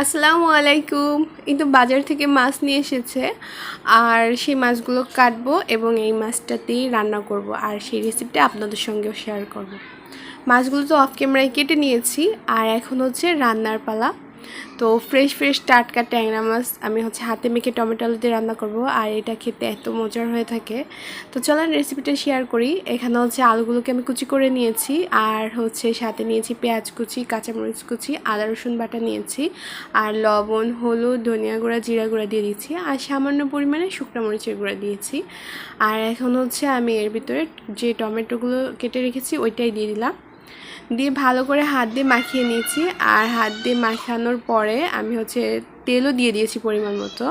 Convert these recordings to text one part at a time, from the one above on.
আসসালামু আলাইকুম। কিন্তু বাজার থেকে মাছ নিয়ে এসেছে আর সেই মাছগুলো কাটবো এবং এই মাছটা দিয়ে রান্না করব আর সেই রেসিপিটা আপনাদের সঙ্গেও শেয়ার করব। মাছগুলো তো অফ ক্যামেরায় কেটে নিয়েছি আর এখন হচ্ছে রান্নার পালা। তো ফ্রেশ টাটকা ট্যাংরা মাছ আমি হচ্ছে হাতে মেখে টমেটো আলু দিয়ে রান্না করব আর এটা খেতে এত মজার হয়ে থাকে। তো চলেন রেসিপিটা শেয়ার করি। এখানে হচ্ছে আলুগুলোকে আমি কুচি করে নিয়েছি আর হচ্ছে সাথে নিয়েছি পেঁয়াজ কুচি, কাঁচামরিচ কুচি, আদা রসুন বাটা নিয়েছি আর লবণ, হলুদ, ধনিয়া গুঁড়া, জিরা গুঁড়া দিয়ে দিচ্ছি আর সামান্য পরিমাণে শুকনো মরিচের গুঁড়া দিয়েছি। আর এখন হচ্ছে আমি এর ভিতরে যে টমেটোগুলো কেটে রেখেছি ওইটাই দিয়ে দিলাম, দিয়ে ভালো করে হাত দিয়ে মাখিয়ে নিয়েছি। আর হাত দিয়ে মাখানোর পরে আমি হচ্ছে তেলও দিয়ে দিয়েছি পরিমাণ মতো।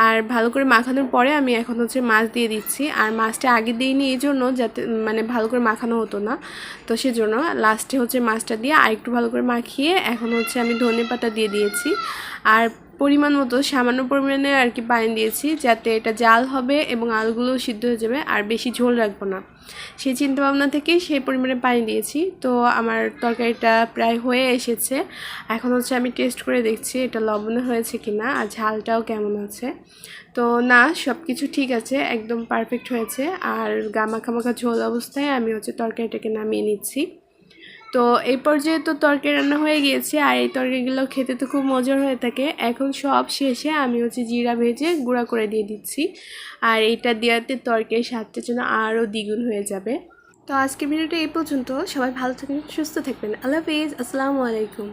আর ভালো করে মাখানোর পরে আমি এখন হচ্ছে মাছ দিয়ে দিচ্ছি। আর মাছটা আগে দিইনি এই জন্য যাতে ভালো করে মাখানো হতো না, তো সেজন্য লাস্টে হচ্ছে মাছটা দিয়ে আরেকটু ভালো করে মাখিয়ে এখন হচ্ছে আমি ধনেপাতা দিয়ে দিয়েছি। আর পরিমাণ মতো সামান্য পরিমাণে আর কি পানি দিয়েছি যাতে এটা জাল হবে এবং আলুগুলোও সিদ্ধ হয়ে যাবে আর বেশি ঝোল রাখবো না, সেই চিন্তাভাবনা থেকেই সেই পরিমাণে পানি দিয়েছি। তো আমার তরকারিটা প্রায় হয়ে এসেছে। এখন হচ্ছে আমি টেস্ট করে দেখছি এটা লবণে হয়েছে কি না আর ঝালটাও কেমন আছে। তো না, সব কিছু ঠিক আছে, একদম পারফেক্ট হয়েছে। আর মাখা ঝোল অবস্থায় আমি হচ্ছে তরকারিটাকে নামিয়ে নিচ্ছি। তো এই পর্যায়ে তো তরকারি রান্না হয়ে গিয়েছে আর এই তরকারিগুলো খেতে তো খুব মজার হয়ে থাকে। এখন সব শেষে আমি হচ্ছে জিরা ভেজে গুঁড়া করে দিয়ে দিচ্ছি আর এইটা দেওয়াতে তরকারির স্বাদটা যেন আরও দ্বিগুণ হয়ে যাবে। তো আজকের ভিডিওটা এই পর্যন্ত। সবাই ভালো থাকবেন, সুস্থ থাকবেন। আল্লাহ হাফিজ, আসসালামু আলাইকুম।